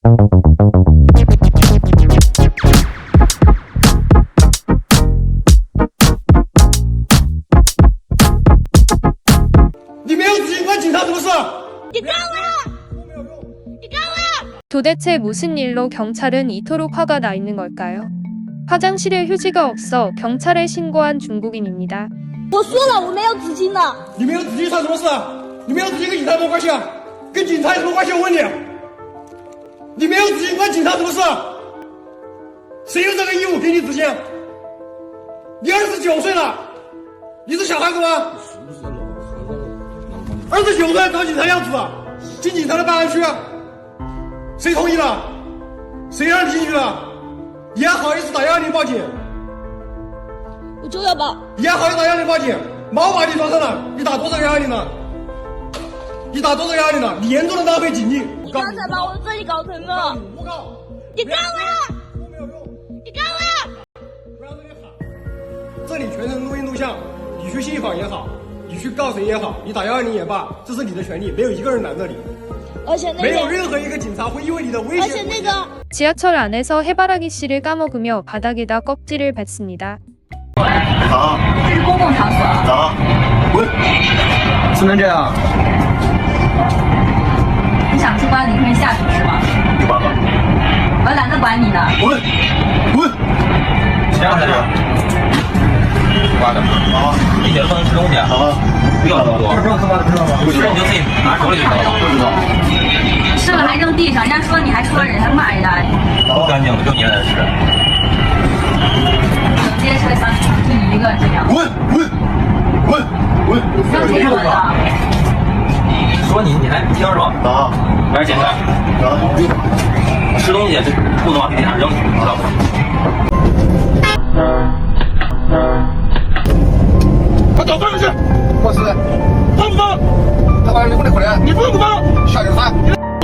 你没有资金管警察什么事？ 도대체 무슨 일로 경찰은 이토록 화가 나 있는 걸까요? 화장실에 휴지가 없어 경찰에 신고한 중국인입니다. 我说了，我没有纸巾的。你没有资金算什么事？你没有资金跟警察有什么关系啊？跟警察有什么关系？我问你，你没有资金管警察什么事？谁有这个义务给你资金？你29岁了，你是小孩子吗？29岁找警察要子，进警察的办案区，谁同意了？谁让你进去了？你还好意思打120报警？我就要报。你还好意思打120报警？毛把你抓上了，你打多少个120呢？你打多少个120呢？你严重的浪费警力！你刚才把我这里搞成了。诬告！你干我！都没有用！你干我！不要这里喊！这里全程录音录像，你去信访也好，你去告谁也好，你打120也罢，这是你的权利，没有一个人拦着你，而且那没有个，任何一个警察会因为你的危而且险。那个， 지하철 안에서 해바라기 씨를 까먹으며 바닥에다 껍질을 뱉습니다. 打这是公共场所，打，滚！不能这样。你想出关，你可以下去是吗？你管了，我懒得管你呢。滚！滚！谁让他这样？瓜的啊，一点都不能吃东西啊！好了，不要那么多，知道他妈知道吗？不吃你就自己拿手里就行了。不知道，吃了还扔地上，人家说你还说人，还骂人家，不干净的就你来吃。整街车厢就你一个这样，滚！滚！滚！滚！让谁说的？说你还不听是吧？打！来检查，打！吃东西就不能往地上扔，知道吗？把脚放下去！过失，放不放？他妈你不能回来，你放不放？下点饭。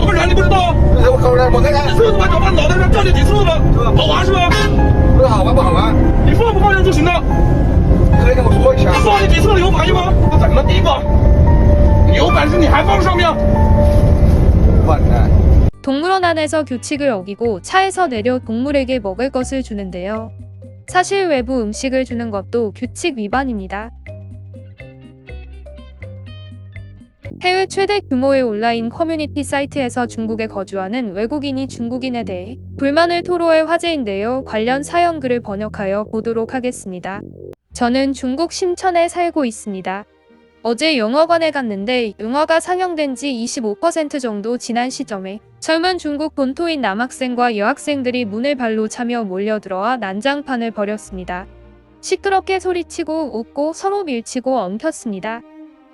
我人你不知道？我口袋我看看，你是不是把脚放脑袋上撞你几次了吗？好玩是吧？不是好玩不好玩？你放不放任就行了。可以跟我说一下。放你几次了有反应吗？这怎么地方？你有本事你还放上面？笨蛋。 동물원 안에서 규칙을 어기고 차에서 내려 동물에게 먹을 것을 주는데요. 사실 외부 음식을 주는 것도 규칙 위반입니다. 해외 최대 규모의 온라인 커뮤니티 사이트에서 중국에 거주하는 외국인이 중국인에 대해 불만을 토로할 화제인데요. 관련 사연 글을 번역하여 보도록 하겠습니다. 저는 중국 심천에 살고 있습니다. 어제 영화관에 갔는데 영화가 상영된 지 25% 정도 지난 시점에 젊은 중국 본토인 남학생과 여학생들이 문을 발로 차며 몰려들어와 난장판을 벌였습니다. 시끄럽게 소리치고 웃고 서로 밀치고 엉켰습니다.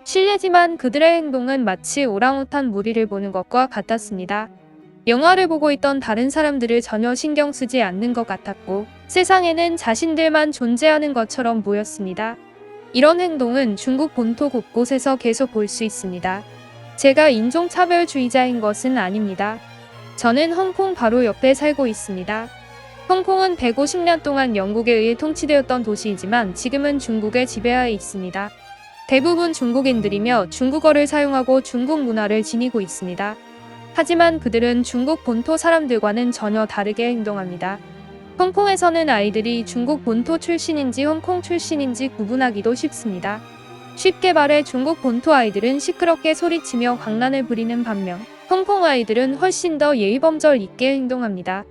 실례지만 그들의 행동은 마치 오랑우탄 무리를 보는 것과 같았습니다. 영화를 보고 있던 다른 사람들을 전혀 신경 쓰지 않는 것 같았고 세상에는 자신들만 존재하는 것처럼 보였습니다. 이런 행동은 중국 본토 곳곳에서 계속 볼 수 있습니다. 제가 인종차별주의자인 것은 아닙니다. 저는 홍콩 바로 옆에 살고 있습니다. 홍콩은 150년 동안 영국에 의해 통치되었던 도시이지만 지금은 중국의 지배하에 있습니다. 대부분 중국인들이며 중국어를 사용하고 중국 문화를 지니고 있습니다. 하지만 그들은 중국 본토 사람들과는 전혀 다르게 행동합니다. 홍콩에서는 아이들이 중국 본토 출신인지 홍콩 출신인지 구분하기도 쉽습니다. 쉽게 말해 중국 본토 아이들은 시끄럽게 소리치며 광란을 부리는 반면 홍콩 아이들은 훨씬 더 예의범절 있게 행동합니다.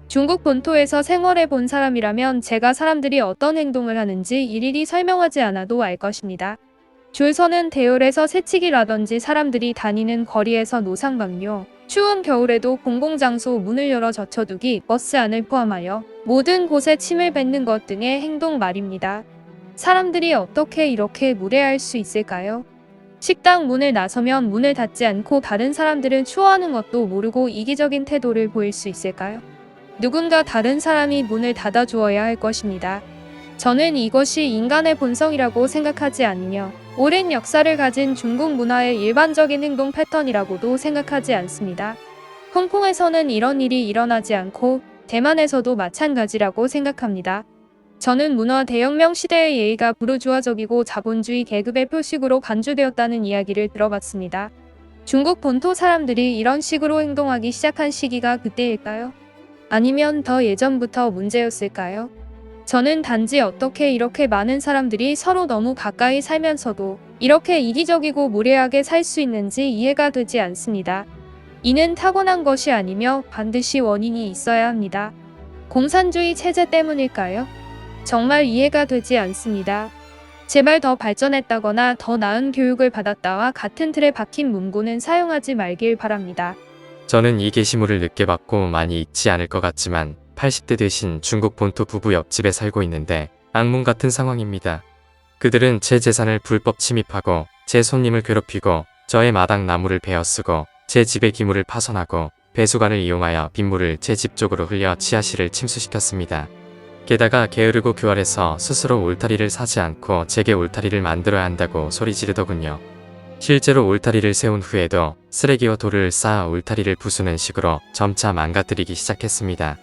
중국 본토에서 생활해 본 사람이라면 제가 사람들이 어떤 행동을 하는지 일일이 설명하지 않아도 알 것입니다. 줄 서는 대열에서 새치기라든지 사람들이 다니는 거리에서 노상방뇨, 추운 겨울에도 공공장소 문을 열어 젖혀두기, 버스 안을 포함하여 모든 곳에 침을 뱉는 것 등의 행동 말입니다. 사람들이 어떻게 이렇게 무례할 수 있을까요? 식당 문을 나서면 문을 닫지 않고 다른 사람들을 추워하는 것도 모르고 이기적인 태도를 보일 수 있을까요? 누군가 다른 사람이 문을 닫아주어야 할 것입니다. 저는 이것이 인간의 본성이라고 생각하지 않으며 오랜 역사를 가진 중국 문화의 일반적인 행동 패턴이라고도 생각하지 않습니다. 홍콩에서는 이런 일이 일어나지 않고 대만에서도 마찬가지라고 생각합니다. 저는 문화 대혁명 시대의 예의가 부르주아적이고 자본주의 계급의 표식으로 간주되었다는 이야기를 들어봤습니다. 중국 본토 사람들이 이런 식으로 행동하기 시작한 시기가 그때일까요? 아니면 더 예전부터 문제였을까요? 저는 단지 어떻게 이렇게 많은 사람들이 서로 너무 가까이 살면서도 이렇게 이기적이고 무례하게 살 수 있는지 이해가 되지 않습니다. 이는 타고난 것이 아니며 반드시 원인이 있어야 합니다. 공산주의 체제 때문일까요? 정말 이해가 되지 않습니다. 제발 더 발전했다거나 더 나은 교육을 받았다와 같은 틀에 박힌 문구는 사용하지 말길 바랍니다. 저는 이 게시물을 늦게 받고 많이 읽지 않을 것 같지만 80대 되신 중국 본토 부부 옆집에 살고 있는데 악몽 같은 상황입니다. 그들은 제 재산을 불법 침입하고 제 손님을 괴롭히고 저의 마당 나무를 베어쓰고 제 집의 기물을 파손하고 배수관을 이용하여 빗물을 제 집 쪽으로 흘려 지하실을 침수시켰습니다. 게다가 게으르고 교활해서 스스로 울타리를 사지 않고 제게 울타리를 만들어야 한다고 소리 지르더군요. 실제로 울타리를 세운 후에도 쓰레기와 돌을 쌓아 울타리를 부수는 식으로 점차 망가뜨리기 시작했습니다.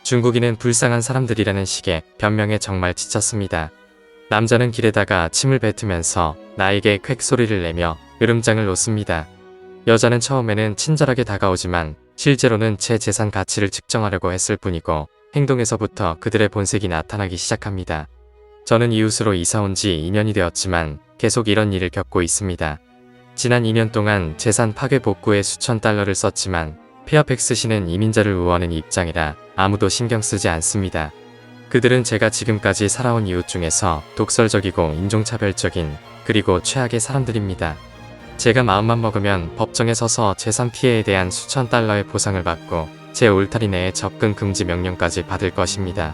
중국인은 불쌍한 사람들이라는 식의 변명에 정말 지쳤습니다. 남자는 길에다가 침을 뱉으면서 나에게 퀵 소리를 내며 으름장을 놓습니다. 여자는 처음에는 친절하게 다가오지만 실제로는 제 재산 가치를 측정하려고 했을 뿐이고 행동에서부터 그들의 본색이 나타나기 시작합니다. 저는 이웃으로 이사 온 지 2년이 되었지만 계속 이런 일을 겪고 있습니다. 지난 2년 동안 재산 파괴 복구에 수천 달러를 썼지만 페어팩스 시는 이민자를 우호하는 입장이라 아무도 신경 쓰지 않습니다. 그들은 제가 지금까지 살아온 이웃 중에서 독설적이고 인종차별적인 그리고 최악의 사람들입니다. 제가 마음만 먹으면 법정에 서서 재산 피해에 대한 수천 달러의 보상을 받고 제 울타리 내에 접근 금지 명령까지 받을 것입니다.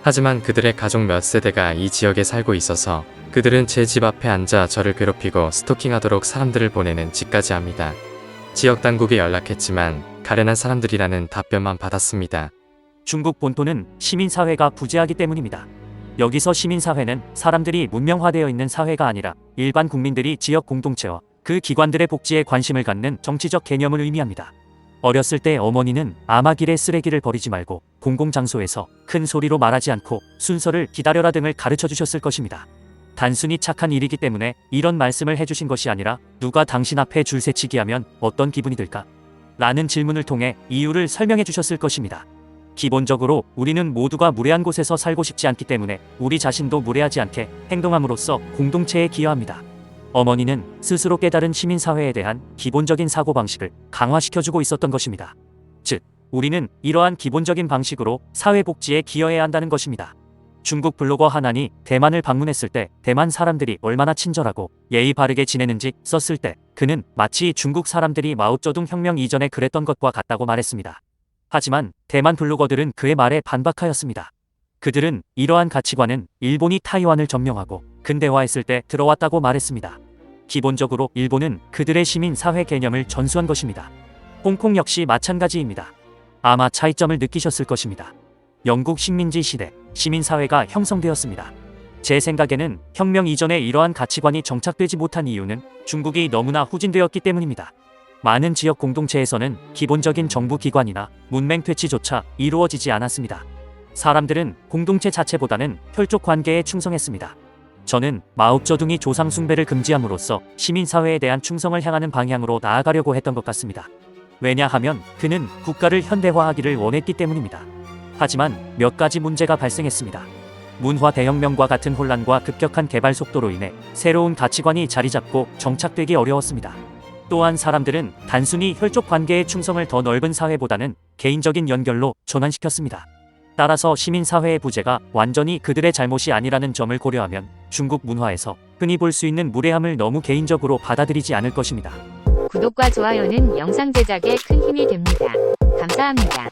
하지만 그들의 가족 몇 세대가 이 지역에 살고 있어서 그들은 제 집 앞에 앉아 저를 괴롭히고 스토킹하도록 사람들을 보내는 짓까지 합니다. 지역 당국에 연락했지만 가련한 사람들이라는 답변만 받았습니다. 중국 본토는 시민사회가 부재하기 때문입니다. 여기서 시민사회는 사람들이 문명화되어 있는 사회가 아니라 일반 국민들이 지역 공동체와 그 기관들의 복지에 관심을 갖는 정치적 개념을 의미합니다. 어렸을 때 어머니는 아마 길에 쓰레기를 버리지 말고 공공장소에서 큰 소리로 말하지 않고 순서를 기다려라 등을 가르쳐 주셨을 것입니다. 단순히 착한 일이기 때문에 이런 말씀을 해주신 것이 아니라 누가 당신 앞에 줄 세치기 하면 어떤 기분이 들까? 라는 질문을 통해 이유를 설명해 주셨을 것입니다. 기본적으로 우리는 모두가 무례한 곳에서 살고 싶지 않기 때문에 우리 자신도 무례하지 않게 행동함으로써 공동체에 기여합니다. 어머니는 스스로 깨달은 시민사회에 대한 기본적인 사고방식을 강화시켜주고 있었던 것입니다. 즉, 우리는 이러한 기본적인 방식으로 사회복지에 기여해야 한다는 것입니다. 중국 블로거 하난이 대만을 방문했을 때 대만 사람들이 얼마나 친절하고 예의 바르게 지내는지 썼을 때 그는 마치 중국 사람들이 마오쩌둥 혁명 이전에 그랬던 것과 같다고 말했습니다. 하지만 대만 블로거들은 그의 말에 반박하였습니다. 그들은 이러한 가치관은 일본이 타이완을 점령하고 근대화했을 때 들어왔다고 말했습니다. 기본적으로 일본은 그들의 시민 사회 개념을 전수한 것입니다. 홍콩 역시 마찬가지입니다. 아마 차이점을 느끼셨을 것입니다. 영국 식민지 시대 시민사회가 형성되었습니다. 제 생각에는 혁명 이전에 이러한 가치관이 정착되지 못한 이유는 중국이 너무나 후진되었기 때문입니다. 많은 지역 공동체에서는 기본적인 정부 기관이나 문맹 퇴치조차 이루어지지 않았습니다. 사람들은 공동체 자체보다는 혈족 관계에 충성했습니다. 저는 마오쩌둥이 조상 숭배를 금지함으로써 시민사회에 대한 충성을 향하는 방향으로 나아가려고 했던 것 같습니다. 왜냐하면 그는 국가를 현대화하기를 원했기 때문입니다. 하지만 몇 가지 문제가 발생했습니다. 문화 대혁명과 같은 혼란과 급격한 개발 속도로 인해 새로운 가치관이 자리잡고 정착되기 어려웠습니다. 또한 사람들은 단순히 혈족 관계의 충성을 더 넓은 사회보다는 개인적인 연결로 전환시켰습니다. 따라서 시민사회의 부재가 완전히 그들의 잘못이 아니라는 점을 고려하면 중국 문화에서 흔히 볼 수 있는 무례함을 너무 개인적으로 받아들이지 않을 것입니다. 구독과 좋아요는 영상 제작에 큰 힘이 됩니다. 감사합니다.